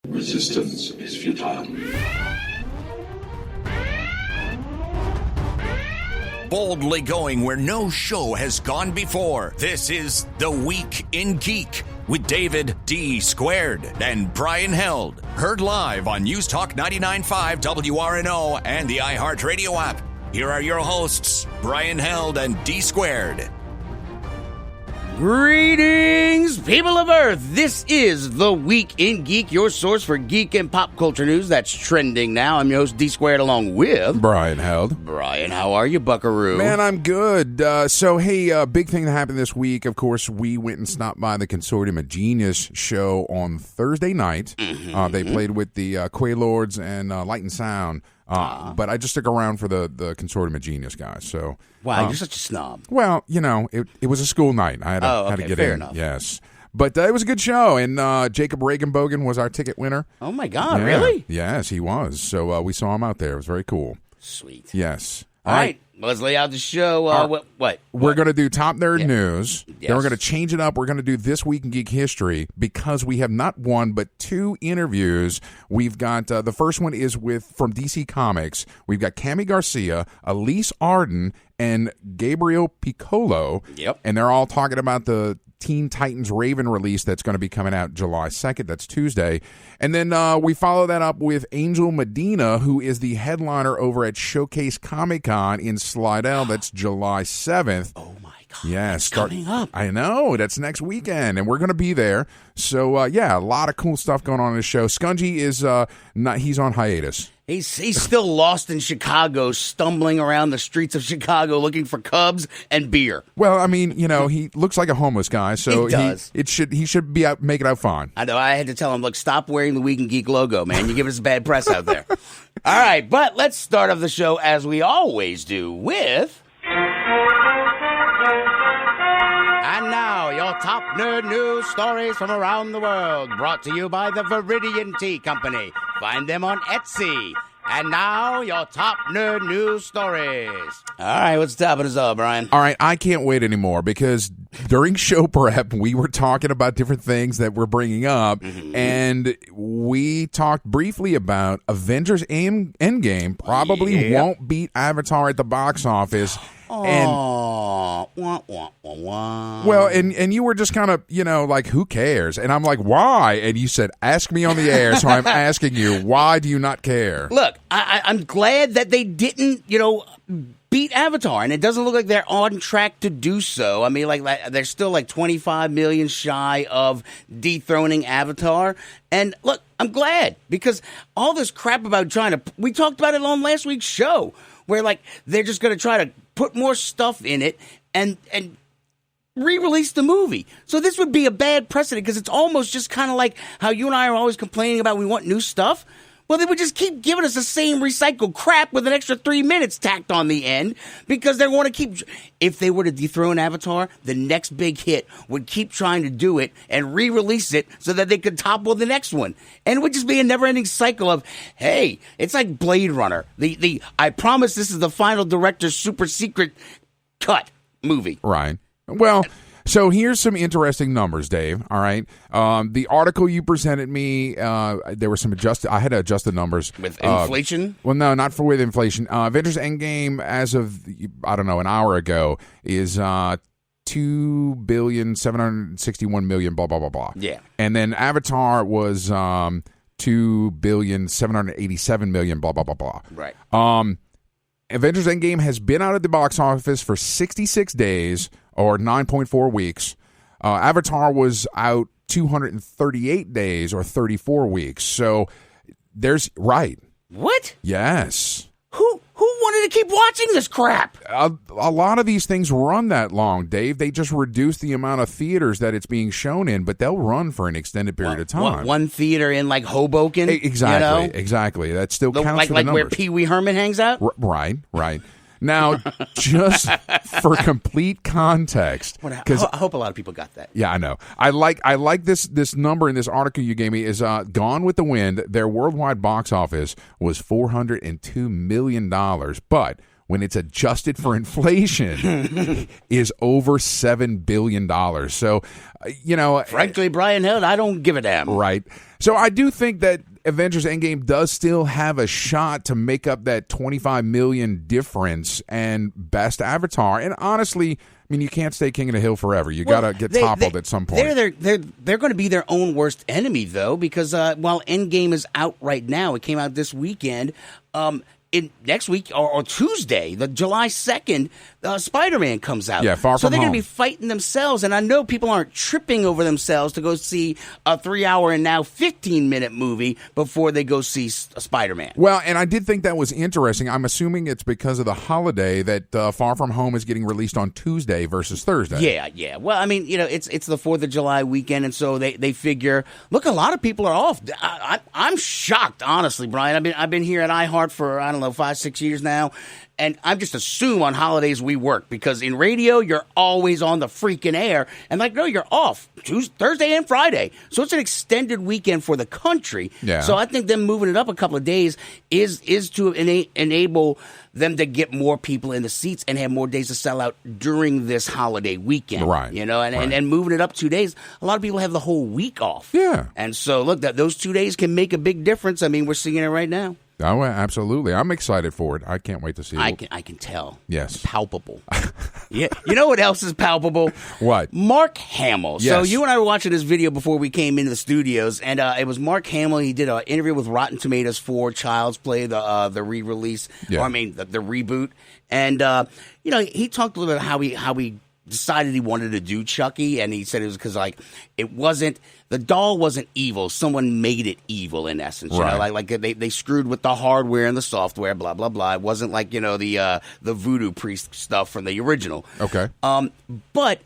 Resistance is futile. Boldly going where no show has gone before. This is The Week in Geek with David D. Squared and Brian Held. Heard live on News Talk 99.5 WRNO and the iHeartRadio app. Here are your hosts, Brian Held and D. Squared. Greetings, people of Earth. This is The Week in Geek, your source for geek and pop culture news that's trending now. I'm your host, D Squared, along with Brian Held. Brian, how are you, buckaroo? Man, I'm good. Big thing that happened this week. Of course, we went and stopped by the Consortium of Genius show on Thursday night. They played with the Quaylords and Light and Sound. But I just stuck around for the Consortium of Genius guys. So wow, you're such a snob. Well, it was a school night. I had to get fair in. Enough. Yes. But it was a good show, and Jacob Regenbogen was our ticket winner. Oh, my God, really? Yes, he was. So we saw him out there. It was very cool. Sweet. Yes. All right. Let's lay out the show. What? We're going to do Top Nerd News. Yes. Then we're going to change it up. We're going to do This Week in Geek History because we have not one but two interviews. We've got the first one is from DC Comics. We've got Kami Garcia, Alys Arden, and Gabriel Picolo. Yep. And they're all talking about the Teen Titans Raven release that's going to be coming out July 2nd. That's Tuesday. And then we follow that up with Angel Medina, who is the headliner over at Showcase Comic-Con in Slidell. That's July 7th. Oh, my God. Yeah, coming up. I know. That's next weekend, and we're going to be there. So, a lot of cool stuff going on in the show. Skungy is he's on hiatus. He's still lost in Chicago, stumbling around the streets of Chicago looking for Cubs and beer. Well, I mean, he looks like a homeless guy, so he does. He should be out, make it out fine. I know. I had to tell him, look, stop wearing the Week in Geek logo, man. You're giving us bad press out there. All right, but let's start off the show as we always do with. And now, your top nerd news stories from around the world, brought to you by the Viridian Tea Company. Find them on Etsy. And now, your top nerd news stories. All right, what's topping us all, Brian? All right, I can't wait anymore because during show prep, we were talking about different things that we're bringing up, and we talked briefly about Avengers Endgame probably won't beat Avatar at the box office. Well, and you were just kind of, like, who cares? And I'm like, why? And you said, ask me on the air, so I'm asking you, why do you not care? Look, I'm glad that they didn't, beat Avatar, and it doesn't look like they're on track to do so. I mean, like they're still like 25 million shy of dethroning Avatar. And look, I'm glad, because all this crap about we talked about it on last week's show, where like they're just going to try to put more stuff in it and re-release the movie. So this would be a bad precedent, because it's almost just kind of like how you and I are always complaining about we want new stuff. Well, they would just keep giving us the same recycled crap with an extra 3 minutes tacked on the end, because they want to keep. If they were to dethrone Avatar, the next big hit would keep trying to do it and re-release it so that they could topple the next one. And it would just be a never-ending cycle of, hey, it's like Blade Runner. The I promise this is the final director's super secret cut movie. Right. Well, so here's some interesting numbers, Dave. All right. The article you presented me, there were some I had to adjust the numbers. With inflation? Well, no, not with inflation. Avengers Endgame, as of, I don't know, an hour ago, is $2,761,000,000, blah, blah, blah, blah. Yeah. And then Avatar was $2,787,000,000, blah, blah, blah, blah. Right. Avengers Endgame has been out at the box office for 66 days, or 9.4 weeks. Avatar was out 238 days, or 34 weeks. So right. What? Yes. Who wanted to keep watching this crap? A lot of these things run that long, Dave. They just reduce the amount of theaters that it's being shown in, but they'll run for an extended period of time. One theater in like Hoboken? Exactly, exactly. That still counts for the numbers. Like where Pee Wee Herman hangs out? Right. Now, just for complete context, I hope a lot of people got that. Yeah, I know. I like this number in this article you gave me is Gone with the Wind. Their worldwide box office was $402 million, but when it's adjusted for inflation, is over $7 billion. So, frankly, Brian Held, I don't give a damn. Right. So I do think that Avengers Endgame does still have a shot to make up that $25 million difference and best Avatar. And honestly, I mean, you can't stay king of the hill forever. You got to get toppled at some point. They're going to be their own worst enemy, though, because while Endgame is out right now, it came out this weekend. Next week or Tuesday, the July 2nd, Spider-Man comes out. Yeah, Far So From they're going Home. to be fighting themselves, and I know people aren't tripping over themselves to go see a 3-hour and now 15-minute movie before they go see Spider-Man. Well, and I did think that was interesting. I'm assuming it's because of the holiday that Far From Home is getting released on Tuesday versus Thursday. Yeah. Well, I mean, it's the 4th of July weekend, and so they figure, look, a lot of people are off. I'm shocked, honestly, Brian. I've been here at iHeart for, I don't know, 5-6 years now, and I just assume on holidays we work, because in radio you're always on the freaking air, and no, you're off Tuesday, Thursday and Friday, so it's an extended weekend for the country. Yeah. So I think them moving it up a couple of days is to enable them to get more people in the seats and have more days to sell out during this holiday weekend. Right. And moving it up 2 days, a lot of people have the whole week off. Yeah. And so look, those 2 days can make a big difference. I mean, we're seeing it right now. Oh, absolutely. I'm excited for it. I can't wait to see it. I can tell. Yes. It's palpable. Yeah. You know what else is palpable? What? Mark Hamill. Yes. So you and I were watching this video before we came into the studios, and it was Mark Hamill. He did an interview with Rotten Tomatoes for Child's Play, the re-release, Yeah. or I mean the reboot. And he talked a little bit about how he decided he wanted to do Chucky, and he said it was because the doll wasn't evil, someone made it evil, in essence. Right. Like they screwed with the hardware and the software, blah blah blah. It wasn't like the voodoo priest stuff from the original. Okay. But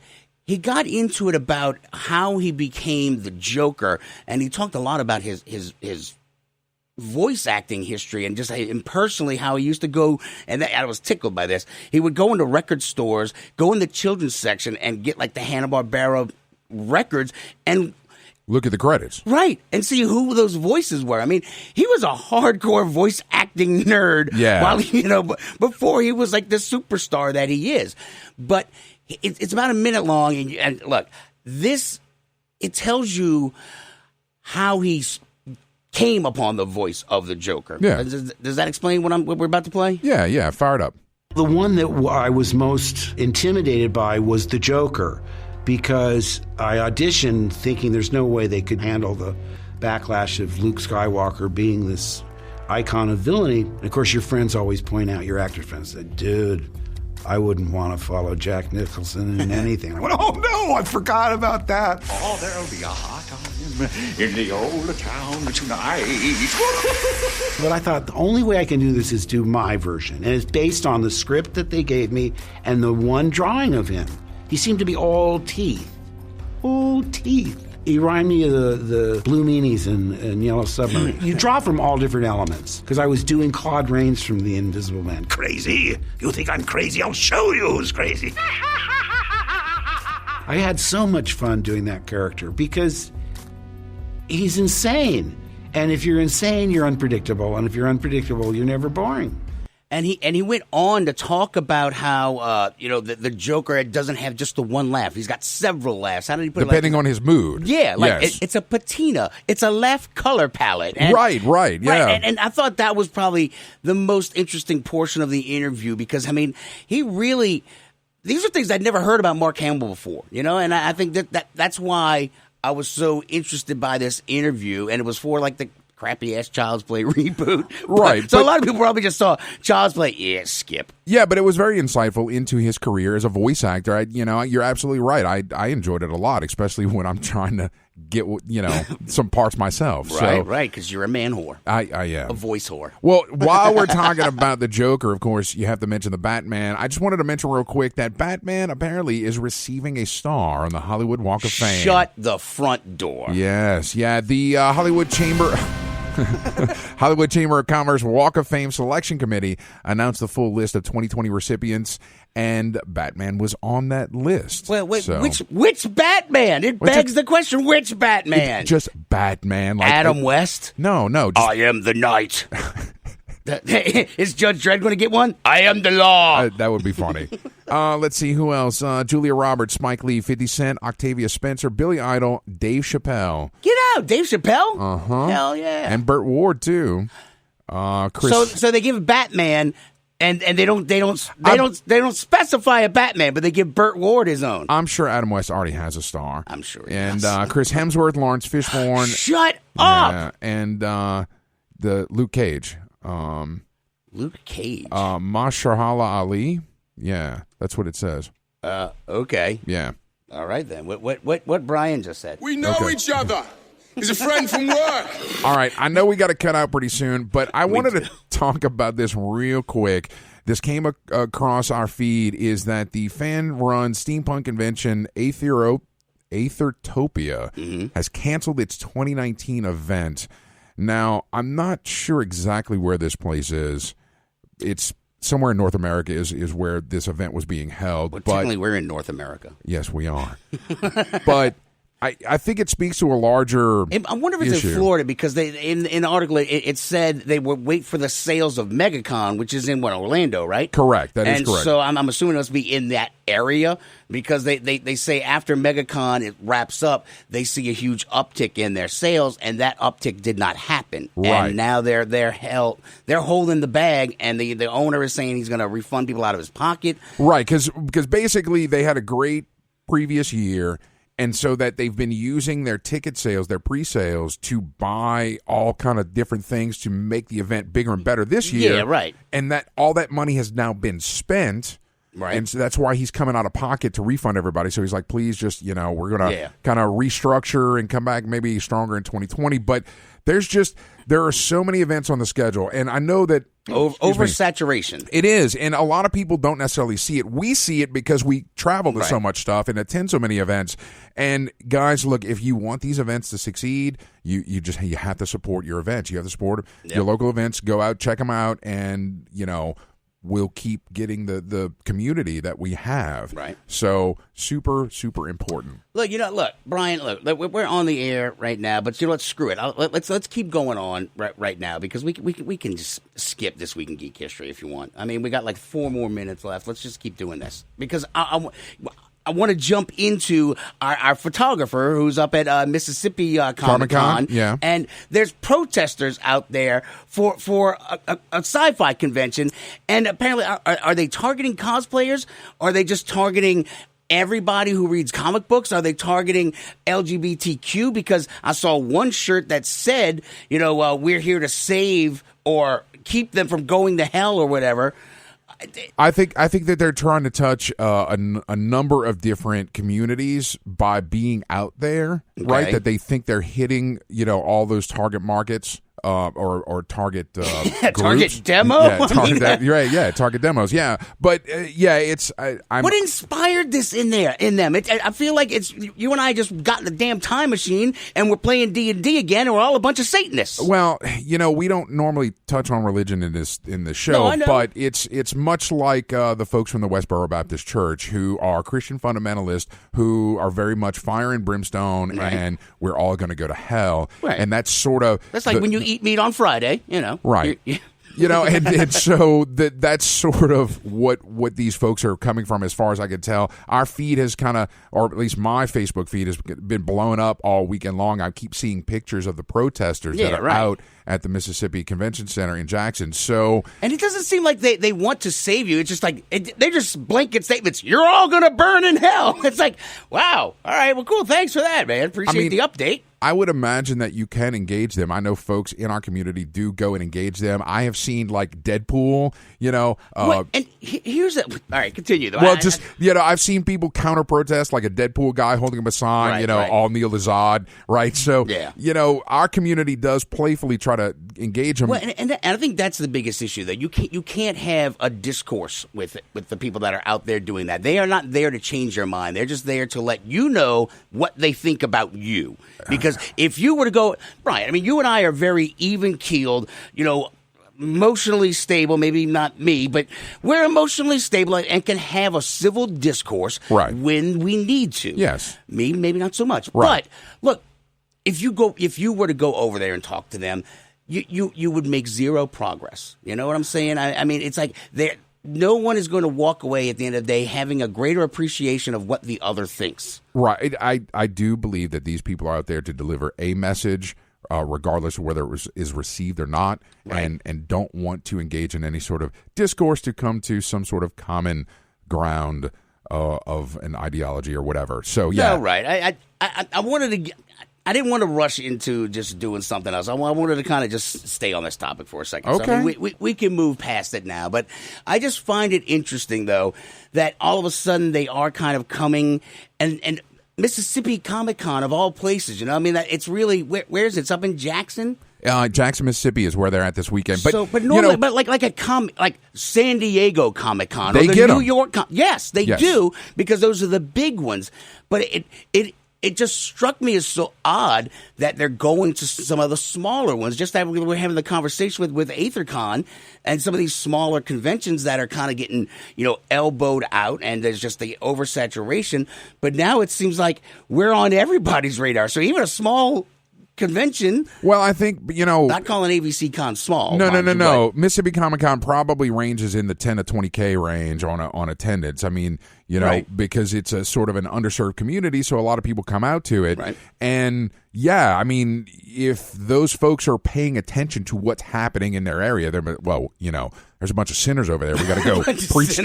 he got into it about how he became the Joker, and he talked a lot about his voice acting history, and just personally how he used to go, and I was tickled by this. He would go into record stores, go in the children's section, and get like the Hanna-Barbera records and look at the credits. Right, and see who those voices were. I mean, he was a hardcore voice acting nerd. Yeah. While before he was like the superstar that he is. But it's about a minute long, and look, it tells you how he came upon the voice of the Joker. Yeah. Does that explain what we're about to play? Yeah, fire it up. The one that I was most intimidated by was the Joker, because I auditioned thinking there's no way they could handle the backlash of Luke Skywalker being this icon of villainy. And of course, your friends always point out, your actor friends said, dude, I wouldn't want to follow Jack Nicholson in anything. I went, oh no, I forgot about that. Oh, there'll be a hot time in the old town tonight. But I thought the only way I can do this is do my version. And it's based on the script that they gave me and the one drawing of him. He seemed to be all teeth. All teeth. He reminded me of the Blue Meanies in Yellow Submarine. You draw from all different elements. Because I was doing Claude Rains from The Invisible Man. Crazy? You think I'm crazy? I'll show you who's crazy. I had so much fun doing that character because he's insane. And if you're insane, you're unpredictable. And if you're unpredictable, you're never boring. And he went on to talk about how the Joker doesn't have just the one laugh. He's got several laughs. How did he put Depending it? on his mood. Yeah, yes. it's a patina. It's a laugh color palette. And, right, yeah. And I thought that was probably the most interesting portion of the interview, because, I mean, he really... These are things I'd never heard about Mark Hamill before, and I think that's why I was so interested by this interview, and it was for, like, the crappy-ass Child's Play reboot. Right. So a lot of people probably just saw Child's Play, skip. Yeah, but it was very insightful into his career as a voice actor. You're absolutely right. I enjoyed it a lot, especially when I'm trying to get, some parts myself. Right, because you're a man whore. I am. A voice whore. Well, while we're talking about the Joker, of course, you have to mention the Batman. I just wanted to mention real quick that Batman apparently is receiving a star on the Hollywood Walk of Fame. Shut the front door. Yes, yeah. The Hollywood Chamber of Commerce Walk of Fame Selection Committee announced the full list of 2020 recipients, and Batman was on that list. Well, wait, which Batman? It begs the question, which Batman? It's just Batman. Like Adam West? No. I am the Knight. Is Judge Dredd going to get one? I am the law. That would be funny. Let's see who else. Julia Roberts, Spike Lee, 50 Cent, Octavia Spencer, Billy Idol, Dave Chappelle. Get out, Dave Chappelle. Hell yeah. And Burt Ward too. Chris. So they give Batman. And they don't specify a Batman, but they give Burt Ward his own. I'm sure Adam West already has a star. I'm sure he and does. Chris Hemsworth, Lawrence Fishburne. Shut up. Yeah, and the Luke Cage. Luke Cage. Mahershala Ali. Yeah, that's what it says. Okay. Yeah. All right then. What Brian just said. We know each other. He's a friend from work. All right, I know we got to cut out pretty soon, but I wanted to talk about this real quick. This came across our feed, is that the fan-run steampunk convention Aethertopia has canceled its 2019 event. Now, I'm not sure exactly where this place is. It's somewhere in North America is where this event was being held. Well, technically, we're in North America. Yes, we are. But I think it speaks to a larger I wonder if it's issue. in Florida, because they in the article it said they would wait for the sales of MegaCon, which is in Orlando, right? Correct. That is correct. And so I'm assuming it must be in that area, because they say after MegaCon it wraps up, they see a huge uptick in their sales, and that uptick did not happen. Right. And now they're holding the bag, and the owner is saying he's going to refund people out of his pocket. Right, because basically they had a great previous year. And so that they've been using their ticket sales, their pre-sales, to buy all kind of different things to make the event bigger and better this year. Yeah, right. And that all that money has now been spent. Right. And so that's why he's coming out of pocket to refund everybody. So he's like, please just, we're going to kind of restructure and come back maybe stronger in 2020. But there are so many events on the schedule. And I know that oversaturation. It is, and a lot of people don't necessarily see it. We see it because we travel to so much stuff and attend so many events. And guys, look, if you want these events to succeed, you have to support your events. You have to support your local events. Go out, check them out, and we'll keep getting the community that we have. Right. So super, super important. Look, Brian, we're on the air right now, but let's screw it. Let's keep going on right now, because we can just skip This Week in Geek History if you want. I mean, we got like 4 more minutes left. Let's just keep doing this, because I want to jump into our photographer who's up at Mississippi Comic-Con. Yeah. And there's protesters out there for a sci-fi convention. And apparently, are they targeting cosplayers? Or are they just targeting everybody who reads comic books? Are they targeting LGBTQ? Because I saw one shirt that said, we're here to save or keep them from going to hell or whatever. I think that they're trying to touch a number of different communities by being out there, right? That they think they're hitting, all those target markets. Or target target groups. demo. Yeah, target demos. Yeah, but it's. What inspired this in them? I feel like it's you and I just got in the damn time machine and we're playing D&D again, and we're all a bunch of Satanists. Well, we don't normally touch on religion in this show, no, I know. But it's much like the folks from the Westboro Baptist Church, who are Christian fundamentalists, who are very much fire and brimstone, and we're all going to go to hell, and that's sort of like when you eat meat on Friday, right. And so that's sort of what these folks are coming from, as far as I can tell. Our feed has kind of, or at least my Facebook feed, has been blown up all weekend long. I keep seeing pictures of the protesters that are out at the Mississippi Convention Center in Jackson. So, and it doesn't seem like they want to save you. It's just like they're just blanket statements. You're all going to burn in hell. It's like, wow. All right. Well, cool. Thanks for that, man. Appreciate the update. I would imagine that you can engage them. I know folks in our community do go and engage them. I have seen like Deadpool, and here's it. All right, continue though. Well, I've seen people counter protest, like a Deadpool guy holding up a sign, all Neil Azad, right? So, our community does playfully try to engage them. Well, and I think that's the biggest issue, that you can't have a discourse with the people that are out there doing that. They are not there to change your mind. They're just there to let you know what they think about you. Because if you were to go, Brian, I mean, you and I are very even-keeled, emotionally stable, maybe not me, but we're emotionally stable and can have a civil discourse when we need to. Yes. Me, maybe not so much. Right. But look, if you were to go over there and talk to them, you would make zero progress. You know what I'm saying? I mean, it's like no one is going to walk away at the end of the day having a greater appreciation of what the other thinks. Right. I do believe that these people are out there to deliver a message, regardless of whether it is received or not, right. and don't want to engage in any sort of discourse to come to some sort of common ground of an ideology or whatever. So, yeah. No, right. I wanted to... I didn't want to rush into just doing something else. I wanted to kind of just stay on this topic for a second. Okay. So, I mean, we can move past it now. But I just find it interesting, though, that all of a sudden they are kind of coming and Mississippi Comic-Con of all places, you know? I mean, it's really, where is it? It's up in Jackson? Jackson, Mississippi is where they're at this weekend. But normally, you know, like San Diego Comic-Con they or the get New 'em. York yes, they do, because those are the big ones. But it just struck me as so odd that they're going to some of the smaller ones. Just that we were having the conversation with AetherCon and some of these smaller conventions that are kind of getting, elbowed out, and there's just the oversaturation. But now it seems like we're on everybody's radar. So even a small convention. Well, I think, not calling AVC Con small. No. Mississippi Comic-Con probably ranges in the 10 to 20K range on attendance. I mean, right. because it's a sort of an underserved community, so a lot of people come out to it. Right. And yeah, I mean, if those folks are paying attention to what's happening in their area, there's a bunch of sinners over there. We got to go preach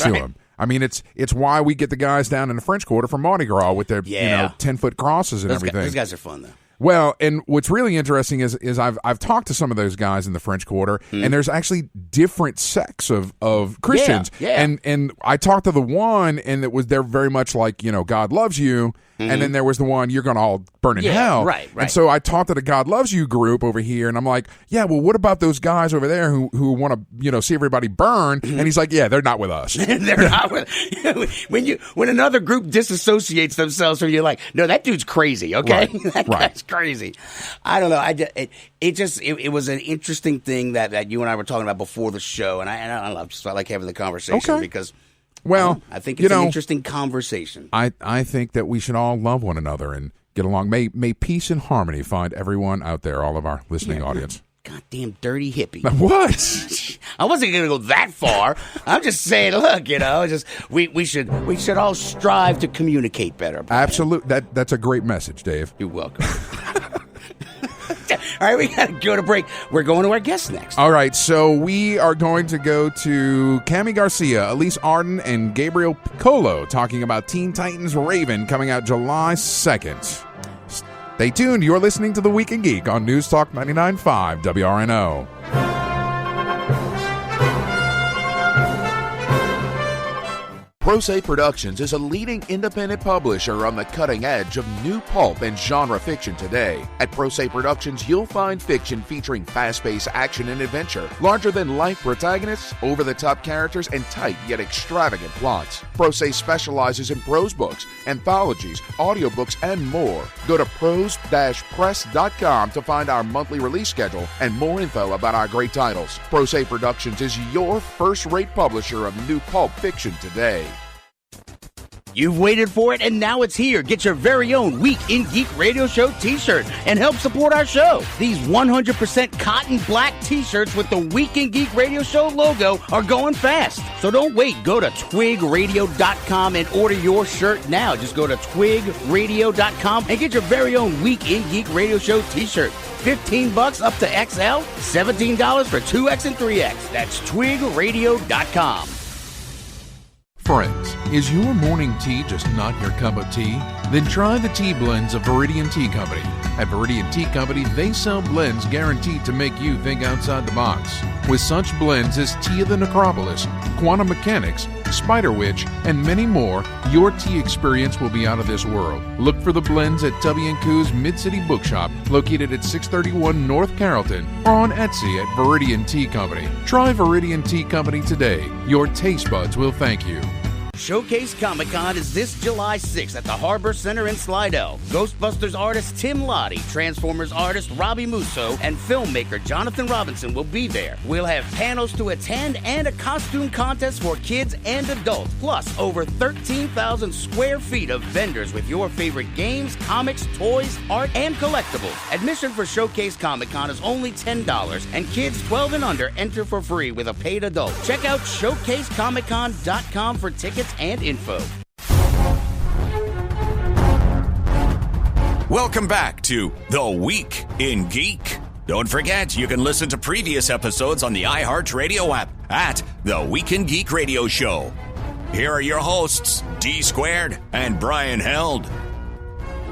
to them. I mean, it's why we get the guys down in the French Quarter from Mardi Gras with their 10-foot crosses and everything. Those guys are fun, though. Well, and what's really interesting is I've talked to some of those guys in the French Quarter, and there's actually different sects of Christians. Yeah. And I talked to the one, and they're very much like, God loves you. Mm-hmm. And then there was the one, you're going to all burn in hell. Right. And so I talked to the God Loves You group over here, and I'm like, yeah, well, what about those guys over there who want to, see everybody burn? Mm-hmm. And he's like, yeah, they're not with us. They're not with when another group disassociates themselves from you, like, no, that dude's crazy, okay? Right. That guy's crazy. I don't know. It was an interesting thing that you and I were talking about before the show, and I like having the conversation because... Well, I think it's an interesting conversation. I think that we should all love one another and get along. May peace and harmony find everyone out there, all of our listening audience. Goddamn dirty hippie. What? I wasn't going to go that far. I'm just saying, look, we should all strive to communicate better. Absolutely. That's a great message, Dave. You're welcome. All right, we got to go to break. We're going to our guest next. All right, so we are going to go to Kami Garcia, Alys Arden, and Gabriel Picolo talking about Teen Titans Raven coming out July 2nd. Stay tuned. You're listening to The Week in Geek on News Talk 99.5 WRNO. ProSe Productions is a leading independent publisher on the cutting edge of new pulp and genre fiction today. At ProSe Productions, you'll find fiction featuring fast-paced action and adventure, larger-than-life protagonists, over-the-top characters, and tight yet extravagant plots. ProSe specializes in prose books, anthologies, audiobooks, and more. Go to prose-press.com to find our monthly release schedule and more info about our great titles. ProSe Productions is your first-rate publisher of new pulp fiction today. You've waited for it, and now it's here. Get your very own Week in Geek Radio Show t-shirt and help support our show. These 100% cotton black t-shirts with the Week in Geek Radio Show logo are going fast. So don't wait. Go to twigradio.com and order your shirt now. Just go to twigradio.com and get your very own Week in Geek Radio Show t-shirt. $15 up to XL, $17 for 2X and 3X. That's twigradio.com. Friends, is your morning tea just not your cup of tea? Then try the tea blends of Viridian Tea Company. At Viridian Tea Company, they sell blends guaranteed to make you think outside the box. With such blends as Tea of the Necropolis, Quantum Mechanics, Spider Witch, and many more, your tea experience will be out of this world. Look for the blends at Tubby & Coo's Mid-City Bookshop, located at 631 North Carrollton, or on Etsy at Viridian Tea Company. Try Viridian Tea Company today. Your taste buds will thank you. Showcase Comic Con is this July 6th at the Harbor Center in Slidell. Ghostbusters artist Tim Lottie, Transformers artist Robbie Musso, and filmmaker Jonathan Robinson will be there. We'll have panels to attend and a costume contest for kids and adults, plus over 13,000 square feet of vendors with your favorite games, comics, toys, art, and collectibles. Admission for Showcase Comic Con is only $10, and kids 12 and under enter for free with a paid adult. Check out ShowcaseComicCon.com for tickets and info. Welcome back to The Week in Geek. Don't forget, you can listen to previous episodes on the iHeartRadio app at The Week in Geek Radio Show. Here are your hosts, D Squared and Brian Held.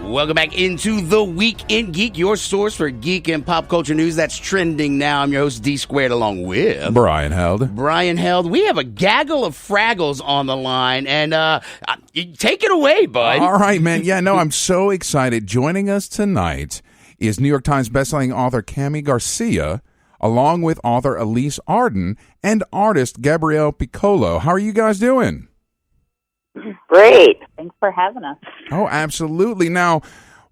Welcome back into The Week in Geek, your source for geek and pop culture news that's trending now. I'm your host, D Squared, along with Brian Held. Brian Held. We have a gaggle of Fraggles on the line, and take it away, bud. All right, man. Yeah, no, I'm so excited. Joining us tonight is New York Times bestselling author Kami Garcia, along with author Alys Arden and artist Gabriel Picolo. How are you guys doing? Great. Thanks for having us. Oh, absolutely. Now,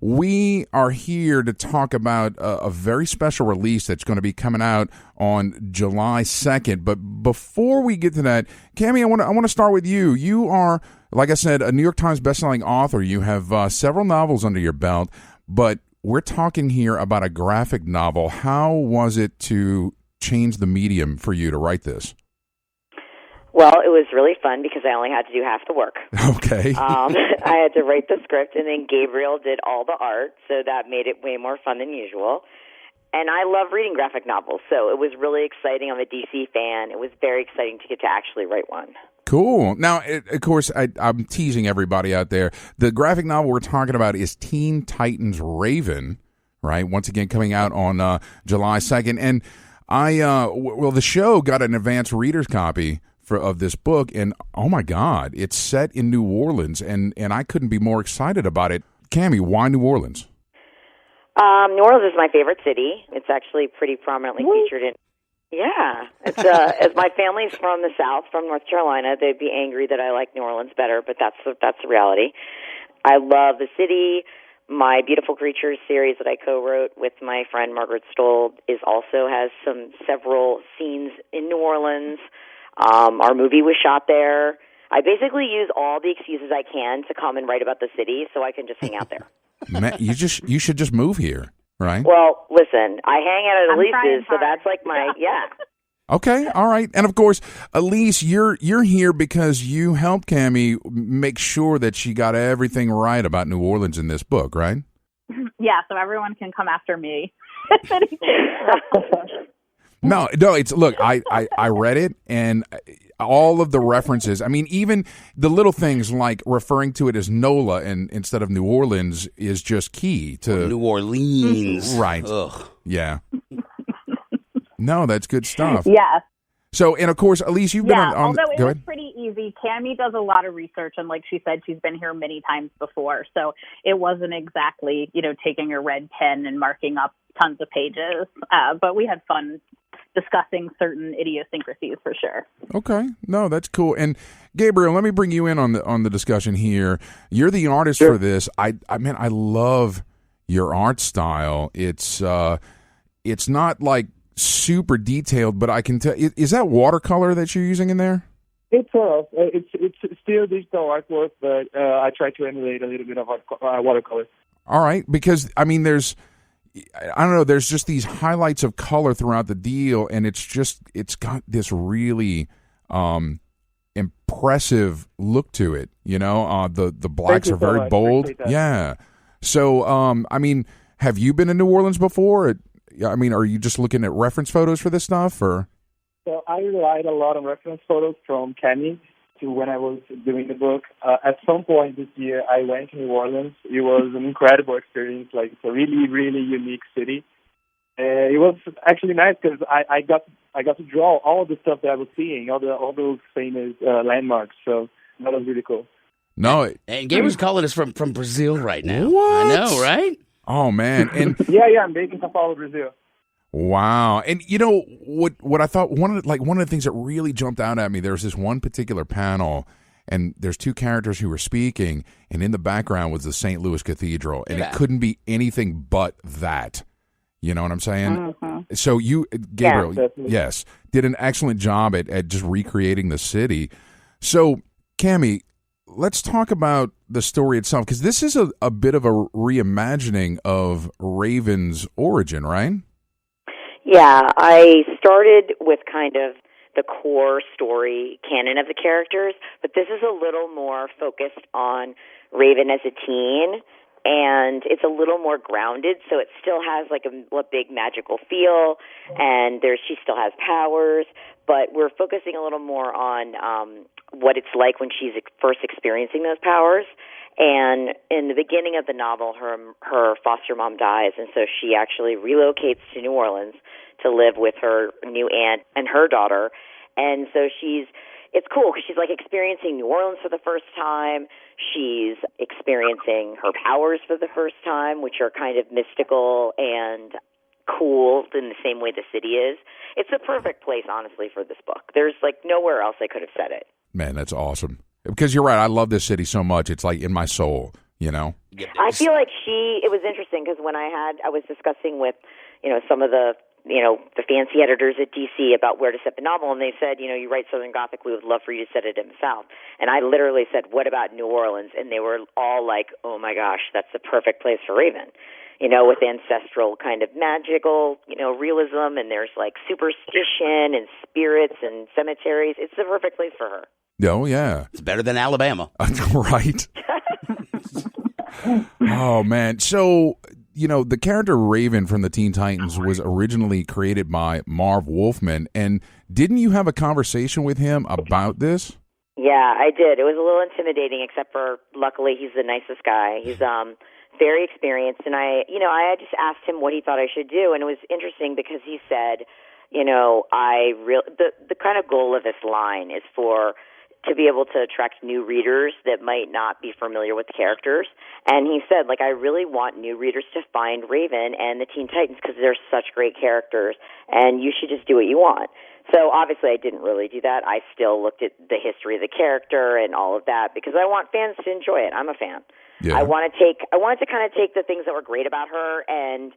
we are here to talk about a very special release that's going to be coming out on July 2nd. But before we get to that, Kami, I want to start with you. You are, like I said, a New York Times bestselling author. You have several novels under your belt, but we're talking here about a graphic novel. How was it to change the medium for you to write this? Well, it was really fun because I only had to do half the work. Okay. I had to write the script, and then Gabriel did all the art, so that made it way more fun than usual. And I love reading graphic novels, so it was really exciting. I'm a DC fan. It was very exciting to get to actually write one. Cool. Now, of course, I'm teasing everybody out there. The graphic novel we're talking about is Teen Titans Raven, right? Once again, coming out on July 2nd. And the show got an advanced reader's copy of this book, and oh my God, it's set in New Orleans, and I couldn't be more excited about it. Kami, why New Orleans? New Orleans is my favorite city. It's actually pretty prominently featured in. Yeah, it's as my family's from the South, from North Carolina. They'd be angry that I like New Orleans better, but that's the reality. I love the city. My Beautiful Creatures series that I co-wrote with my friend Margaret Stoll has several scenes in New Orleans. Our movie was shot there. I basically use all the excuses I can to come and write about the city so I can just hang out there. Man, you should just move here, right? Well, listen, I hang out at Alys's, so that's like Okay, all right. And of course, Alys, you're here because you helped Kami make sure that she got everything right about New Orleans in this book, right? Yeah, so everyone can come after me. No, it's look, I read it, and all of the references, I mean, even the little things like referring to it as NOLA and instead of New Orleans is just key to New Orleans. Right. Ugh. Yeah. No, that's good stuff. Yeah. So, and of course, Alys, you've been on although it go was ahead. pretty easy. Kami does a lot of research, and like she said, she's been here many times before, so it wasn't exactly, taking a red pen and marking up tons of pages, but we had fun discussing certain idiosyncrasies for sure. Okay, no, that's cool. And Gabriel, let me bring you in on the discussion here. You're the artist for this. I love your art style. It's not like super detailed, but I can tell. Is that watercolor that you're using in there? It's still digital artwork, but I try to emulate a little bit of watercolor. All right, because I mean, there's just these highlights of color throughout the deal, and it's got this really impressive look to it. The blacks are very bold. Yeah. So, I mean, have you been in New Orleans before? I mean, are you just looking at reference photos for this stuff, or? So I relied a lot on reference photos from Kami to when I was doing the book. At some point this year, I went to New Orleans. It was an incredible experience. Like, it's a really, really unique city. It was actually nice because I got to draw all the stuff that I was seeing, all those famous landmarks. So that was really cool. No, and Gabriel's calling us from Brazil right now. What? I know, right? Oh man, and yeah, I'm based in São Paulo, Brazil. Wow, and what I thought one of the things that really jumped out at me, there was this one particular panel, and there's two characters who were speaking, and in the background was the St. Louis Cathedral, and it couldn't be anything but that. You know what I'm saying? So you, Gabriel, yes, did an excellent job at just recreating the city. So, Kami, let's talk about the story itself, because this is a bit of a reimagining of Raven's origin, right? Yeah, I started with kind of the core story canon of the characters, but this is a little more focused on Raven as a teen, and it's a little more grounded, so it still has like a big magical feel, and she still has powers, but we're focusing a little more on what it's like when she's first experiencing those powers. And in the beginning of the novel, her foster mom dies, and so she actually relocates to New Orleans to live with her new aunt and her daughter. And so it's cool because she's like experiencing New Orleans for the first time. She's experiencing her powers for the first time, which are kind of mystical and cool in the same way the city is. It's the perfect place, honestly, for this book. There's like nowhere else I could have said it. Man, that's awesome. Because you're right, I love this city so much. It's like in my soul, you know? I feel like it was interesting because when I was discussing with, some of the fancy editors at DC about where to set the novel, and they said, you write Southern Gothic, we would love for you to set it in the South. And I literally said, what about New Orleans? And they were all like, oh my gosh, that's the perfect place for Raven. With ancestral kind of magical, realism, and there's like superstition and spirits and cemeteries. It's the perfect place for her. Oh, yeah. It's better than Alabama. Right. Oh, man. So, the character Raven from the Teen Titans was originally created by Marv Wolfman. And didn't you have a conversation with him about this? Yeah, I did. It was a little intimidating, except for luckily he's the nicest guy. He's very experienced. And I just asked him what he thought I should do. And it was interesting because he said, the kind of goal of this line is to be able to attract new readers that might not be familiar with the characters. And he said, I really want new readers to find Raven and the Teen Titans because they're such great characters, and you should just do what you want. So obviously I didn't really do that. I still looked at the history of the character and all of that because I want fans to enjoy it. I'm a fan. Yeah. I wanted to kind of take the things that were great about her and,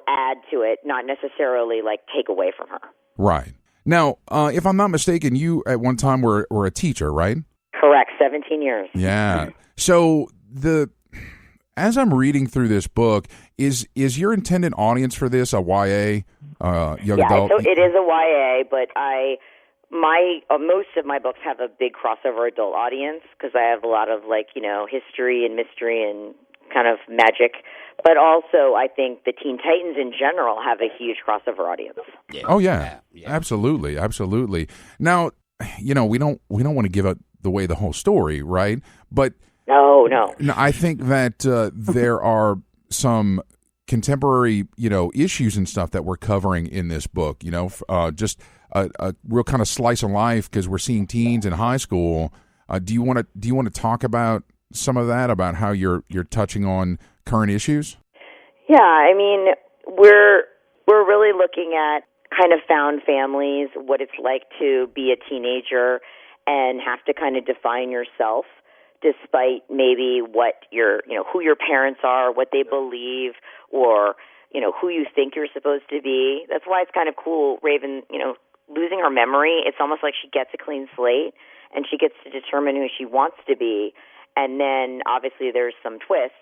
add to it, not necessarily take away from her. Right. Now, if I'm not mistaken, you at one time were a teacher, right? Correct, 17 years. Yeah. So as I'm reading through this book, is your intended audience for this a YA, young adult? So it is a YA, but most of my books have a big crossover adult audience because I have a lot of history and mystery and kind of magic. But also, I think the Teen Titans in general have a huge crossover audience. Yeah. Oh yeah, absolutely, absolutely. Now, we don't want to give away the whole story, right? But no. I think that there are some contemporary, issues and stuff that we're covering in this book. Just a real kind of slice of life because we're seeing teens in high school. Do you want to talk about some of that, about how you're touching on current issues? Yeah, I mean, we're really looking at kind of found families, what it's like to be a teenager and have to kind of define yourself despite maybe what who your parents are, what they believe, or, who you think you're supposed to be. That's why it's kind of cool, Raven, losing her memory. It's almost like she gets a clean slate and she gets to determine who she wants to be. And then obviously there's some twists,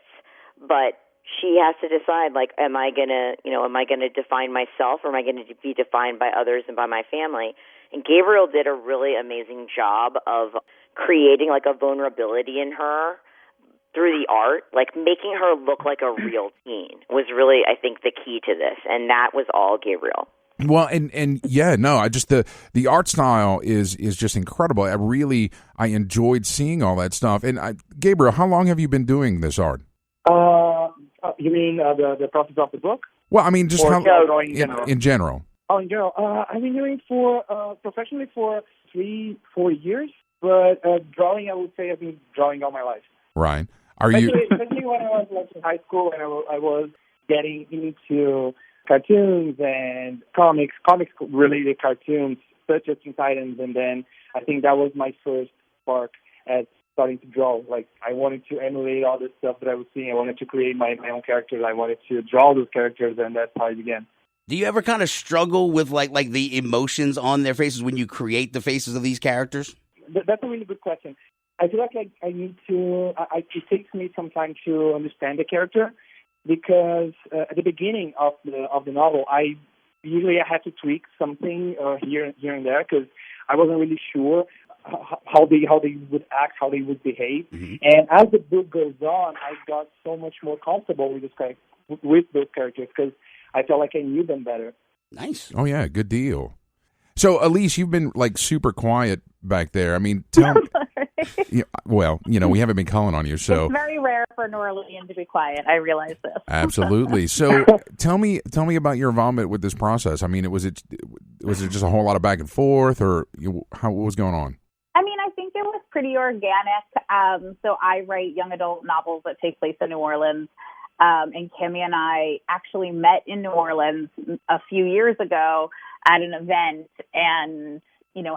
but she has to decide, am I gonna define myself, or am I going to be defined by others and by my family? And Gabriel did a really amazing job of creating a vulnerability in her through the art, making her look like a real teen was really, I think, the key to this, and that was all Gabriel. Well, and yeah, no, I just the art style is just incredible. I enjoyed seeing all that stuff. And Gabriel, how long have you been doing this art? You mean the process of the book? Well, I mean, just in general. Oh, in general, I've been doing professionally for 3-4 years, but drawing, I would say, I've been drawing all my life. Right. Especially when I was in high school and I was getting into cartoons and comics-related cartoons, such as Teen Titans, and then I think that was my first spark. at starting to draw. Like, I wanted to emulate all the stuff that I was seeing. I wanted to create my own characters. I wanted to draw those characters, and that's how it began. Do you ever kind of struggle with like the emotions on their faces when you create the faces of these characters? That's a really good question. I feel like I need to. It takes me some time to understand the character, because at the beginning of the novel, I had to tweak something here and there, because I wasn't really sure how they would act, how they would behave. Mm-hmm. And as the book goes on, I got so much more comfortable with those characters, because I felt like I knew them better. Nice. Oh yeah, good deal. So, Alys, you've been like super quiet back there. I mean, tell me. Well, we haven't been calling on you, so it's very rare for an Orleanian to be quiet. I realize this. Absolutely. So, tell me about your involvement with this process. I mean, was it just a whole lot of back and forth, or what was going on? I mean, I think it was pretty organic. So I write young adult novels that take place in New Orleans. And Kami and I actually met in New Orleans a few years ago at an event, and,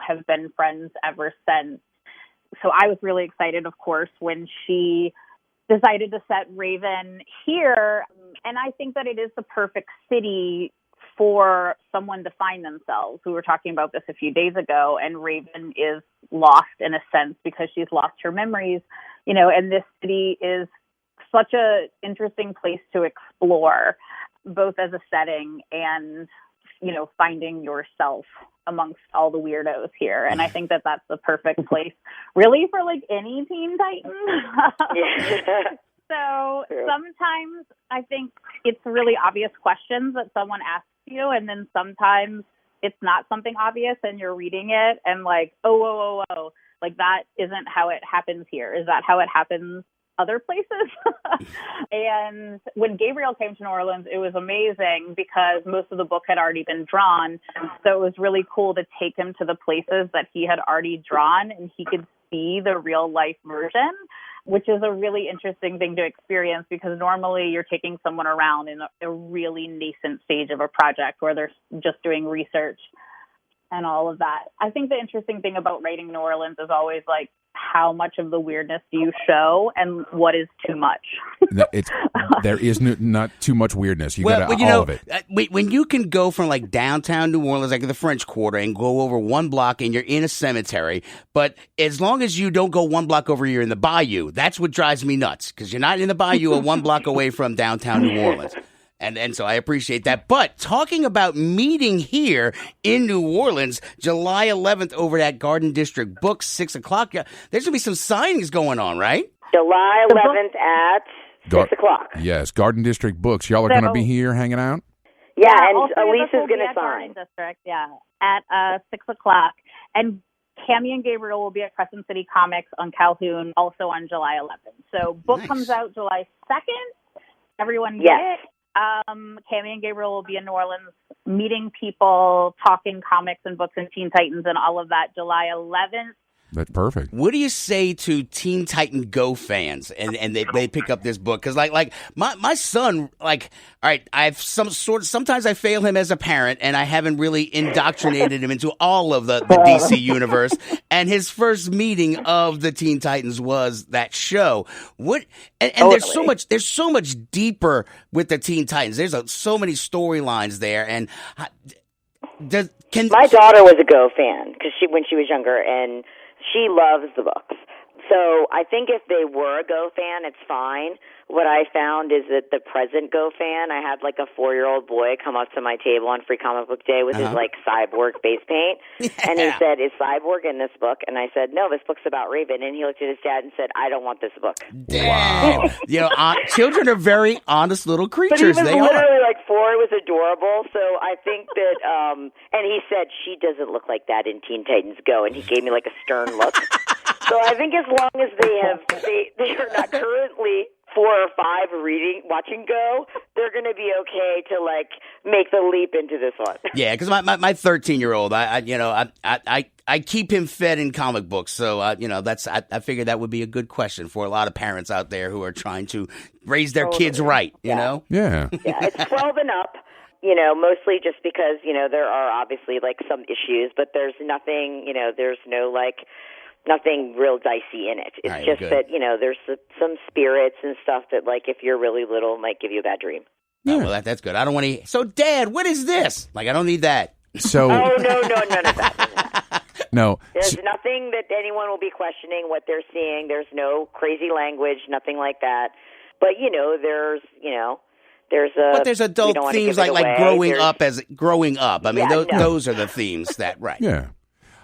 have been friends ever since. So I was really excited, of course, when she decided to set Raven here. And I think that it is the perfect city for someone to find themselves. We were talking about this a few days ago, and Raven is lost in a sense because she's lost her memories, and this city is such a interesting place to explore, both as a setting and, finding yourself amongst all the weirdos here. And I think that that's the perfect place really for like any Teen Titan. So sometimes I think it's really obvious questions that someone asks you, and then sometimes it's not something obvious and you're reading it and like, oh, like that isn't how it happens here. Is that how it happens other places? And when Gabriel came to New Orleans, it was amazing because most of the book had already been drawn. So it was really cool to take him to the places that he had already drawn, and he could see the real life version, which is a really interesting thing to experience, because normally you're taking someone around in a really nascent stage of a project where they're just doing research and all of that. I think the interesting thing about writing New Orleans is always like, how much of the weirdness do you show and what is too much? There is not too much weirdness. You got all of it. When you can go from like downtown New Orleans, like the French Quarter, and go over one block and you're in a cemetery, but as long as you don't go one block over, you're in the bayou. That's what drives me nuts, because you're not in the bayou or one block away from downtown New Orleans. And so I appreciate that. But talking about meeting here in New Orleans, July 11th over at Garden District Books, 6 o'clock. There's going to be some signings going on, right? July 11th at 6 o'clock. Yes, Garden District Books. Y'all are going to be here hanging out? Yeah, and Alys is going to sign. Garden District, at 6 o'clock. And Kami and Gabriel will be at Crescent City Comics on Calhoun also on July 11th. So book comes out July 2nd. Everyone get it. Kami and Gabriel will be in New Orleans meeting people, talking comics and books and Teen Titans and all of that July 11th. That's perfect. What do you say to Teen Titan Go fans and they pick up this book? Because like my son, like, all right, sometimes I fail him as a parent, and I haven't really indoctrinated him into all of the DC universe. And his first meeting of the Teen Titans was that show. There's so much deeper with the Teen Titans. There's so many storylines there, and my daughter was a Go fan because when she was younger, and she loves the books. So I think if they were a Go fan, it's fine. What I found is that the present Go fan, I had like a 4-year-old boy come up to my table on Free Comic Book Day with his like Cyborg face paint. Yeah. And he said, "Is Cyborg in this book?" And I said, "No, this book's about Raven." And he looked at his dad and said, "I don't want this book." Wow. Children are very honest little creatures. But he was literally like 4. It was adorable. So I think that, and he said, "She doesn't look like that in Teen Titans Go." And he gave me like a stern look. So I think as long as they are not currently 4 or 5 watching Go, they're going to be okay to like make the leap into this one. Yeah, because my 13-year-old, I keep him fed in comic books, so I figured that would be a good question for a lot of parents out there who are trying to raise their kids right. You know? Yeah. Yeah, it's 12 and up. Mostly just because there are obviously like some issues, but there's nothing. There's no like nothing real dicey in it. It's Right, just good. that, there's some spirits and stuff that, like, if you're really little, might give you a bad dream. Oh, well, that's good. I don't want to. So, Dad, what is this? Like, I don't need that. So, Oh, no, none of that. no. There's nothing that anyone will be questioning what they're seeing. There's no crazy language, nothing like that. But, there's adult themes like growing up. I mean, those are the themes that, right. Yeah.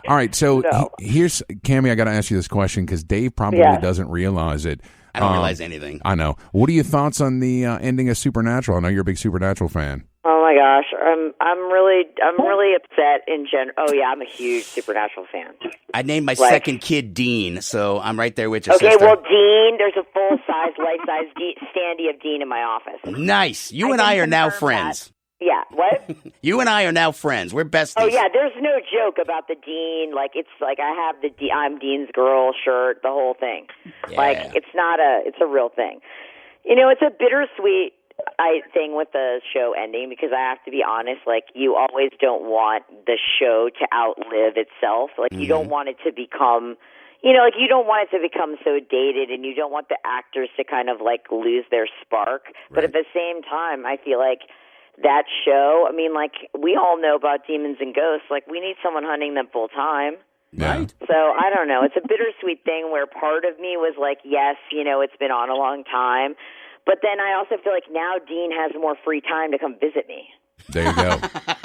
All right, so here's, Kami, I got to ask you this question because Dave probably doesn't realize it. I don't realize anything. I know. What are your thoughts on the ending of Supernatural? I know you're a big Supernatural fan. Oh my gosh, I'm really upset in general. Oh yeah, I'm a huge Supernatural fan. I named my second kid Dean, so I'm right there with you. Okay, sister. well, Dean, there's a full-size, life-size standee of Dean in my office. Nice. You and I are now friends. Yeah, what? You and I are now friends. We're besties. Oh yeah, there's no joke about the Dean. Like, it's like I have the I'm Dean's girl shirt, the whole thing. Yeah. Like, it's a real thing. It's a bittersweet thing with the show ending, because I have to be honest, like, you always don't want the show to outlive itself. Like, you don't want it to become, you don't want it to become so dated, and you don't want the actors to kind of, like, lose their spark. Right. But at the same time, I feel like that show, I mean, like, we all know about demons and ghosts. Like, we need someone hunting them full time. Right. So, I don't know. It's a bittersweet thing where part of me was like, yes, it's been on a long time. But then I also feel like now Dean has more free time to come visit me. There you go.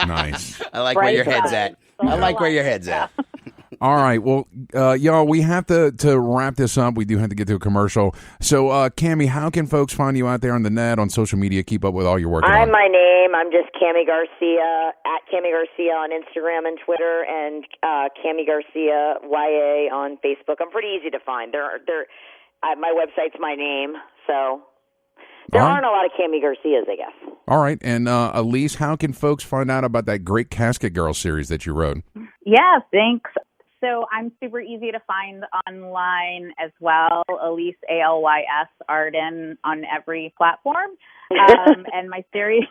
Nice. I like where your head's at. I like where your head's at. All right. Well, y'all, we have to wrap this up. We do have to get to a commercial. So, Kami, how can folks find you out there on the net, on social media, keep up with all your work? My name. I'm just Kami Garcia, at Kami Garcia on Instagram and Twitter, and Kami Garcia YA on Facebook. I'm pretty easy to find. My website's my name, so there aren't a lot of Kami Garcias, I guess. All right. And Alys, how can folks find out about that great Casket Girl series that you wrote? Yeah, thanks. So I'm super easy to find online as well. Alys, Alys Arden on every platform. And my series,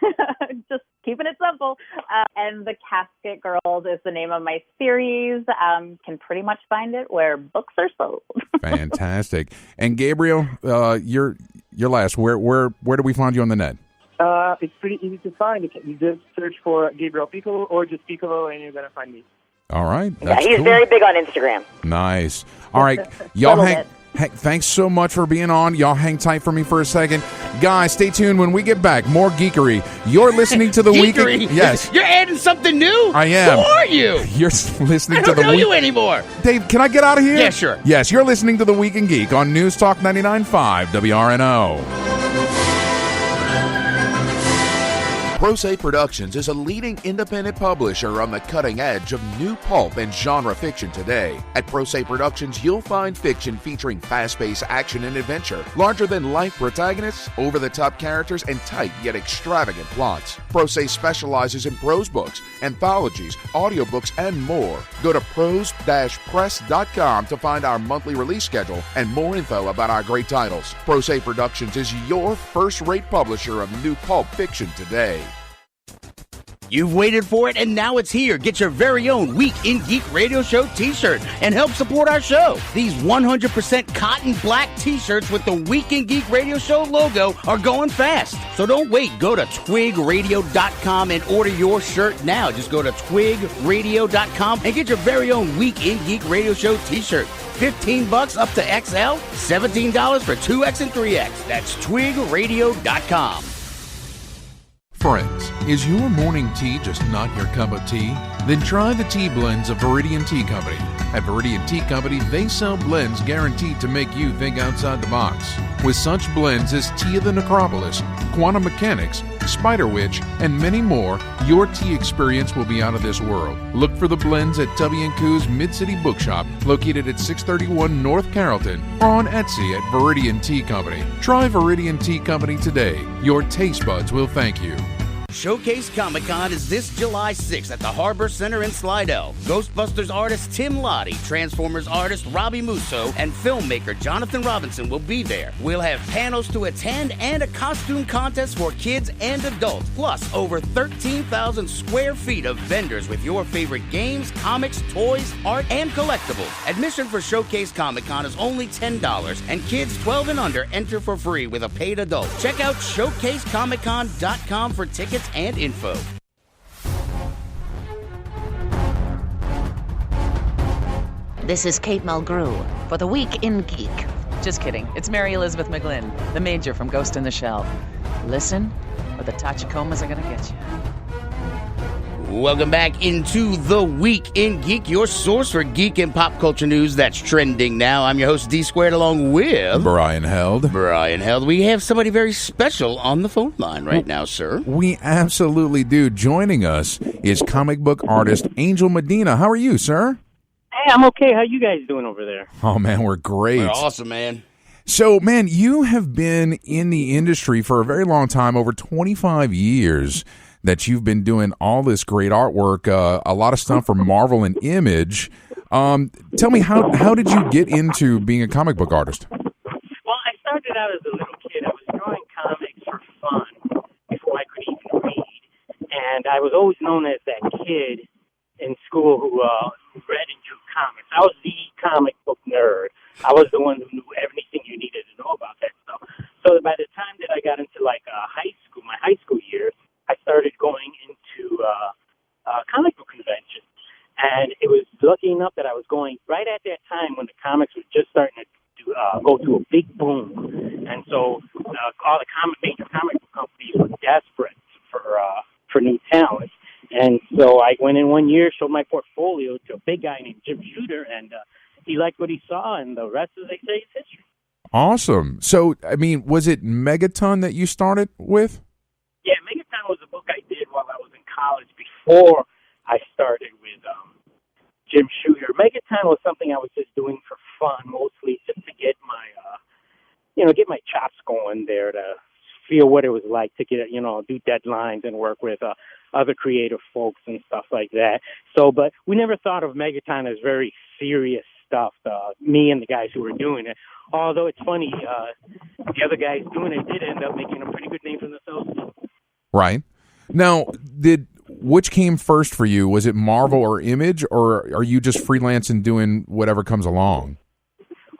just keeping it simple. And The Casket Girls is the name of my series. Can pretty much find it where books are sold. Fantastic. And Gabriel, you're last. Where do we find you on the net? It's pretty easy to find. You just search for Gabriel Picolo or just Picolo, and you're going to find me. All right. Yeah, he's very big on Instagram. Nice. All right. Y'all thanks so much for being on. Y'all hang tight for me for a second. Guys, stay tuned when we get back. More geekery. You're listening to the Geekery? Yes. You're adding something new? I am. Who are you? You're listening to the I don't know you anymore. Dave, can I get out of here? Yeah, sure. Yes, you're listening to The Week in Geek on News Talk 99.5 WRNO. ProSe Productions is a leading independent publisher on the cutting edge of new pulp and genre fiction today. At ProSe Productions, you'll find fiction featuring fast-paced action and adventure, larger-than-life protagonists, over-the-top characters, and tight yet extravagant plots. ProSe specializes in prose books, anthologies, audiobooks, and more. Go to prose-press.com to find our monthly release schedule and more info about our great titles. ProSe Productions is your first-rate publisher of new pulp fiction today. You've waited for it, and now it's here. Get your very own Week in Geek Radio Show t-shirt and help support our show. These 100% cotton black t-shirts with the Week in Geek Radio Show logo are going fast. So don't wait. Go to twigradio.com and order your shirt now. Just go to twigradio.com and get your very own Week in Geek Radio Show t-shirt. $15 up to XL, $17 for 2X and 3X. That's twigradio.com. Friends, is your morning tea just not your cup of tea? Then try the tea blends of Viridian Tea Company. At Viridian Tea Company, they sell blends guaranteed to make you think outside the box. With such blends as Tea of the Necropolis, Quantum Mechanics, Spider Witch, and many more, your tea experience will be out of this world. Look for the blends at Tubby & Coo's Mid-City Bookshop, located at 631 North Carrollton, or on Etsy at Viridian Tea Company. Try Viridian Tea Company today. Your taste buds will thank you. Showcase Comic-Con is this July 6th at the Harbor Center in Slidell. Ghostbusters artist Tim Lottie, Transformers artist Robbie Musso, and filmmaker Jonathan Robinson will be there. We'll have panels to attend and a costume contest for kids and adults, plus over 13,000 square feet of vendors with your favorite games, comics, toys, art, and collectibles. Admission for Showcase Comic-Con is only $10, and kids 12 and under enter for free with a paid adult. Check out ShowcaseComicCon.com for tickets and info. This is Kate Mulgrew for the Week in Geek. Just kidding. It's Mary Elizabeth McGlynn, the Major from Ghost in the Shell. Listen, or the Tachicomas are gonna get you. Welcome back into the Week in Geek, your source for geek and pop culture news that's trending now. I'm your host, D Squared, along with Brian Held. We have somebody very special on the phone line right now, sir. We absolutely do. Joining us is comic book artist Angel Medina. How are you, sir? Hey, I'm okay. How you guys doing over there? Oh, man, we're great. We're awesome, man. So, man, you have been in the industry for a very long time, over 25 years. That you've been doing all this great artwork, a lot of stuff from Marvel and Image. Tell me, how did you get into being a comic book artist? Well, I started out as a little kid. I was drawing comics for fun before I could even read. And I was always known as that kid in school who read and drew comics. I was the comic book nerd. I was the one who knew everything you needed to know about that stuff. So by the time that I got into my high school years, I started going into comic book conventions, and it was lucky enough that I was going right at that time when the comics were just starting to go through a big boom, and so all the major comic book companies were desperate for new talent, and so I went in one year, showed my portfolio to a big guy named Jim Shooter, and he liked what he saw, and the rest, as they say, is history. Awesome. So, I mean, was it Megaton that you started with? Yeah, Megaton was a book I did while I was in college before I started with Jim Shooter. Megaton was something I was just doing for fun, mostly just to get my, get my chops going there, to feel what it was like to get, do deadlines and work with other creative folks and stuff like that. So, but we never thought of Megaton as very serious stuff, me and the guys who were doing it. Although it's funny, the other guys doing it did end up making a pretty good name for themselves. Right. Now, which came first for you? Was it Marvel or Image, or are you just freelancing doing whatever comes along?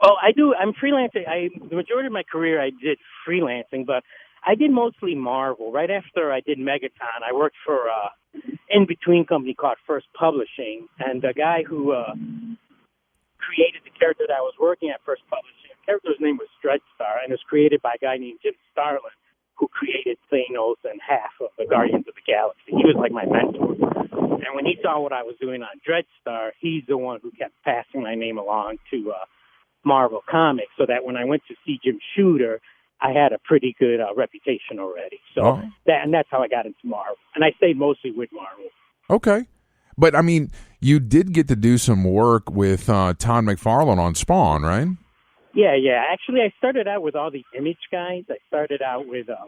Well, I'm freelancing. The majority of my career I did freelancing, but I did mostly Marvel. Right after I did Megaton, I worked for in-between company called First Publishing, and the guy who created the character that I was working at First Publishing, the character's name was Dreadstar, and it was created by a guy named Jim Starlin, who created Thanos and half of the Guardians of the Galaxy. He was like my mentor. And when he saw what I was doing on Dreadstar, he's the one who kept passing my name along to Marvel Comics, so that when I went to see Jim Shooter, I had a pretty good reputation already. So that's how I got into Marvel. And I stayed mostly with Marvel. Okay. But, I mean, you did get to do some work with Todd McFarlane on Spawn, right? Yeah. Actually, I started out with all the Image guys. I started out with, the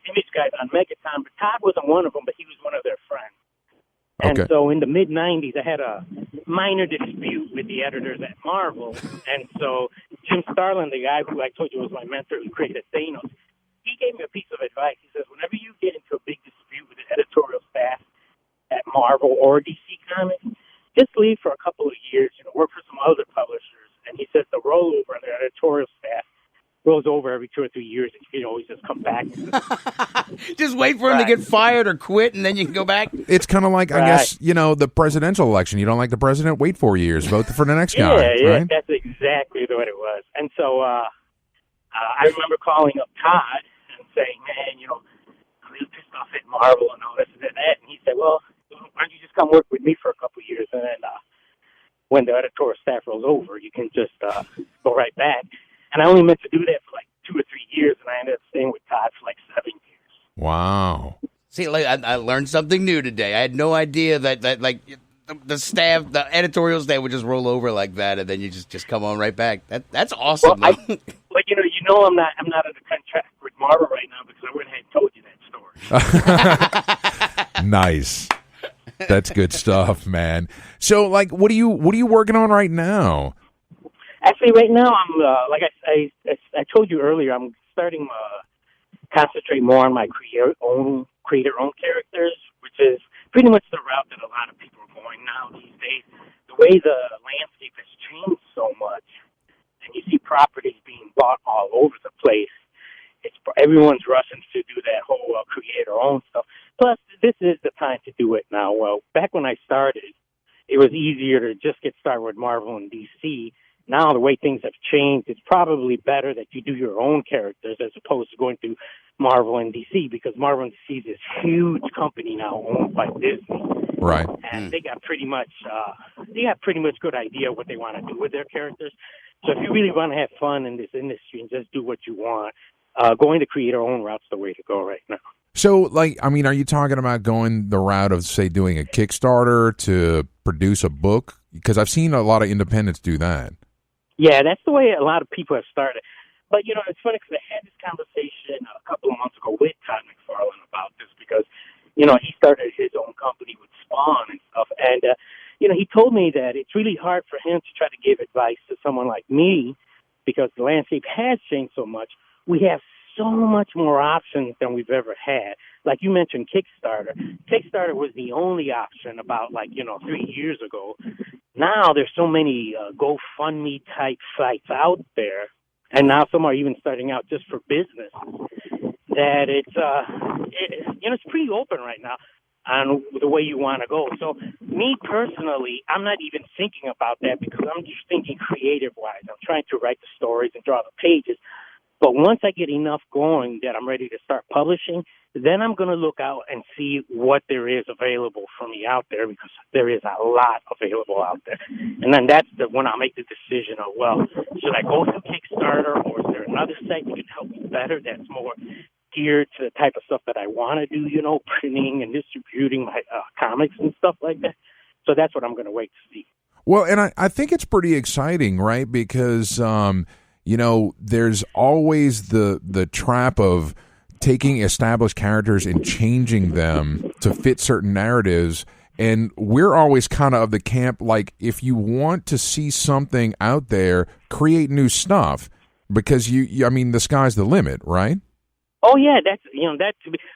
Image guys on Megaton, but Todd wasn't one of them, but he was one of their friends. And so in the mid-'90s, I had a minor dispute with the editors at Marvel. And so Jim Starlin, the guy who I told you was my mentor who created Thanos, he gave me a piece of advice. He says, whenever you get into a big dispute with the editorial staff at Marvel or DC Comics, just leave for a couple of years, work for some other publishers. And he says the rollover on the editorial staff rolls over every 2 or 3 years, and you can always just come back. Just wait for him to get fired or quit, and then you can go back. It's kind of like, I guess, the presidential election. You don't like the president, wait 4 years, vote for the next guy. Yeah, right? That's exactly what it was. And so I remember calling up Todd and saying, man, I'm really pissed off at Marvel and all this and that. And he said, well, why don't you just come work with me for a couple of years, and then when the editorial staff rolls over, you can just go right back. And I only meant to do that for like 2 or 3 years, and I ended up staying with Todd for like 7 years. Wow. See, I learned something new today. I had no idea that like the staff, the editorial staff would just roll over like that, and then you just come on right back. That's awesome. Well, but you know I'm not under contract with Marvel right now because I wouldn't have told you that story. Nice. That's good stuff, man. So, like, what are you working on right now? Actually, right now I'm like I told you earlier, I'm starting concentrate more on my creator own characters, which is pretty much the route that a lot of people are going now these days. The way the landscape has changed so much, and you see properties being bought all over the place. Everyone's rushing to do that whole creator-owned stuff. Plus, this is the time to do it now. Well, back when I started, it was easier to just get started with Marvel and DC. Now, the way things have changed, it's probably better that you do your own characters as opposed to going through Marvel and DC, because Marvel and DC is this huge company now owned by Disney. Right. And they got pretty much good idea what they want to do with their characters. So if you really want to have fun in this industry and just do what you want, going the creator-owned route's the way to go right now. So, like, I mean, are you talking about going the route of, say, doing a Kickstarter to produce a book? Because I've seen a lot of independents do that. Yeah, that's the way a lot of people have started. But, you know, it's funny because I had this conversation a couple of months ago with Todd McFarlane about this because, you know, he started his own company with Spawn and stuff. And, you know, he told me that it's really hard for him to try to give advice to someone like me because the landscape has changed so much. We have so much more options than we've ever had. Like you mentioned, Kickstarter. Kickstarter was the only option about, 3 years ago. Now there's so many GoFundMe type sites out there, and now some are even starting out just for business, that it's pretty open right now on the way you want to go. So me personally, I'm not even thinking about that because I'm just thinking creative-wise. I'm trying to write the stories and draw the pages. But once I get enough going that I'm ready to start publishing, then I'm going to look out and see what there is available for me out there, because there is a lot available out there. And then that's when I'll make the decision of, well, should I go through Kickstarter, or is there another site that can help me better that's more geared to the type of stuff that I want to do, you know, printing and distributing my comics and stuff like that. So that's what I'm going to wait to see. Well, and I think it's pretty exciting, right? Because you know, there's always the trap of taking established characters and changing them to fit certain narratives. And we're always kind of the camp, like, if you want to see something out there, create new stuff, because I mean, the sky's the limit, right? Oh yeah,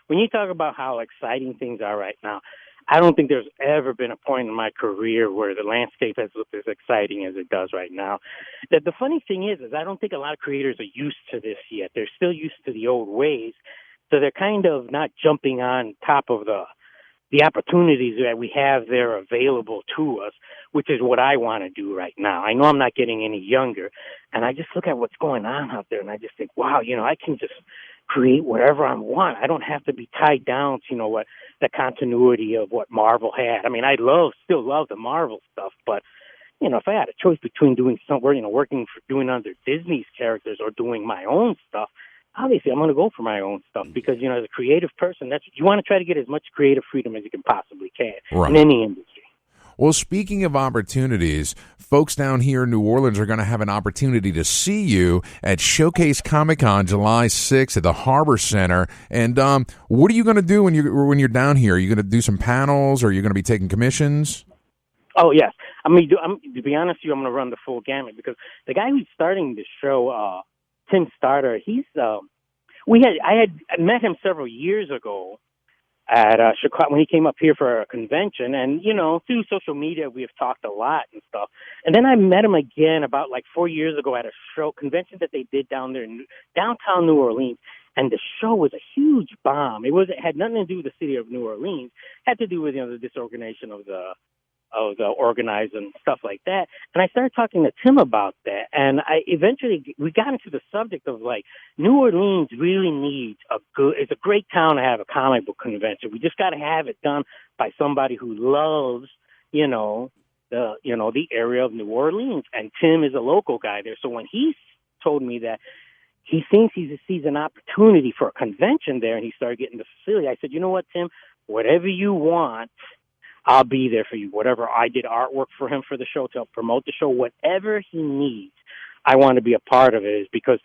when you talk about how exciting things are right now, I don't think there's ever been a point in my career where the landscape has looked as exciting as it does right now. The funny thing is I don't think a lot of creators are used to this yet. They're still used to the old ways, so they're kind of not jumping on top of the opportunities that we have there available to us, which is what I want to do right now. I know I'm not getting any younger, and I just look at what's going on out there, and I just think, wow, you know, I can just create whatever I want. I don't have to be tied down to, you know, what the continuity of what Marvel had. I mean, I still love the Marvel stuff, but, you know, if I had a choice between doing somewhere, you know, doing under Disney's characters or doing my own stuff, obviously I'm going to go for my own stuff because, you know, as a creative person, you want to try to get as much creative freedom as you can possibly in any industry. Well, speaking of opportunities, folks down here in New Orleans are going to have an opportunity to see you at Showcase Comic-Con July 6th at the Harbor Center. And what are you going to do when you're down here? Are you going to do some panels, or are you going to be taking commissions? Oh, yes. To be honest with you, I'm going to run the full gamut, because the guy who's starting the show, Tim Starter, I had met him several years ago at Chicago when he came up here for a convention, and, you know, through social media we have talked a lot and stuff. And then I met him again about 4 years ago at a convention that they did down there in downtown New Orleans, and the show was a huge bomb. It had nothing to do with the city of New Orleans. It had to do with, you know, the disorganization of the organizing and stuff like that. And I started talking to Tim about that, and we got into the subject of, New Orleans really needs it's a great town to have a comic book convention. We just got to have it done by somebody who loves, the area of New Orleans. And Tim is a local guy there. So when he told me that he thinks he sees an opportunity for a convention there, and he started getting the facility, I said, you know what, Tim, whatever you want, I'll be there for you. Whatever, I did artwork for him for the show to help promote the show. Whatever he needs, I want to be a part of it, because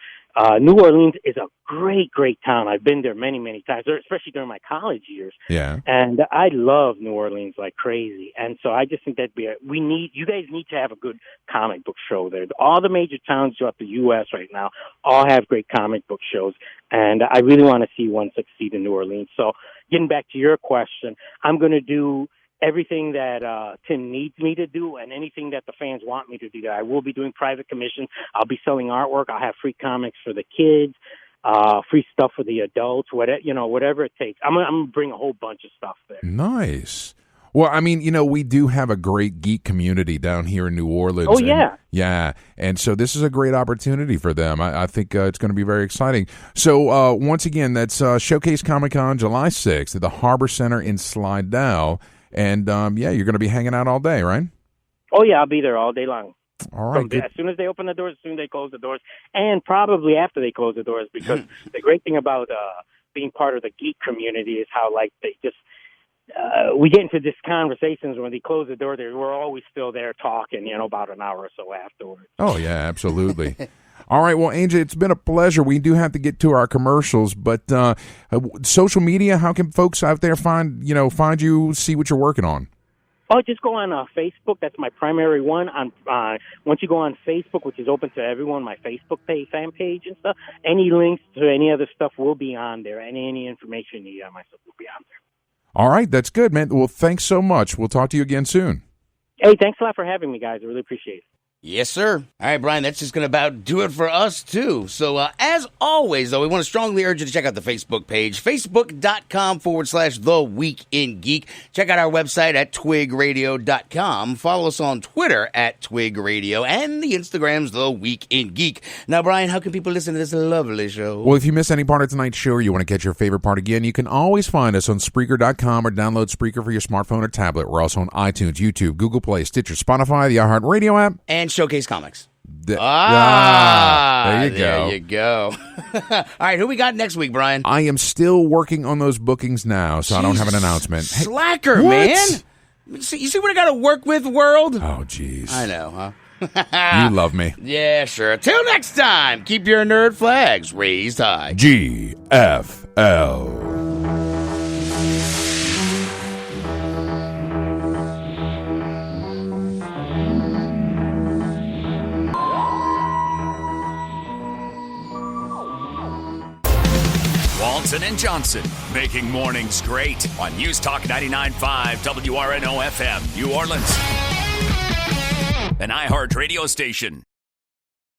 New Orleans is a great, great town. I've been there many, many times, especially during my college years. Yeah. And I love New Orleans like crazy. And so I just think you guys need to have a good comic book show there. All the major towns throughout the U.S. right now all have great comic book shows. And I really want to see one succeed in New Orleans. So getting back to your question, I'm going to do everything that Tim needs me to do and anything that the fans want me to do. I will be doing private commissions. I'll be selling artwork. I'll have free comics for the kids, free stuff for the adults, whatever it takes. I'm going to bring a whole bunch of stuff there. Nice. Well, I mean, we do have a great geek community down here in New Orleans. Oh, yeah. Yeah. And so this is a great opportunity for them. I think it's going to be very exciting. So once again, that's Showcase Comic-Con July 6th at the Harbor Center in Slidell. And, you're going to be hanging out all day, right? Oh, yeah, I'll be there all day long. All right. As soon as they open the doors, as soon as they close the doors, and probably after they close the doors, because the great thing about being part of the geek community is how, they just, we get into these conversations when they close the door, we're always still there talking, about an hour or so afterwards. Oh, yeah, absolutely. All right, well, Angel, it's been a pleasure. We do have to get to our commercials, but social media, how can folks out there find you, see what you're working on? Oh, just go on Facebook. That's my primary one. Once you go on Facebook, which is open to everyone, my Facebook fan page and stuff, any links to any other stuff will be on there. Any information you need on my stuff will be on there. All right, that's good, man. Well, thanks so much. We'll talk to you again soon. Hey, thanks a lot for having me, guys. I really appreciate it. Yes, sir. All right, Brian, that's just going to about do it for us, too. So, as always, though, we want to strongly urge you to check out the Facebook page, facebook.com/The Week in Geek. Check out our website at twigradio.com. Follow us on Twitter at twigradio, and the Instagram's The Week in Geek. Now, Brian, how can people listen to this lovely show? Well, if you miss any part of tonight's show or you want to catch your favorite part again, you can always find us on Spreaker.com or download Spreaker for your smartphone or tablet. We're also on iTunes, YouTube, Google Play, Stitcher, Spotify, the iHeartRadio app, and Showcase Comics. There you go. All right, who we got next week, Brian? I am still working on those bookings now, so I don't have an announcement. Slacker, man. You see what I got to work with, world? Oh, jeez. I know, huh? You love me. Yeah, sure. Till next time, keep your nerd flags raised high. GFL. Walton and Johnson, making mornings great on News Talk 99.5 WRNO FM, New Orleans. An iHeart radio station.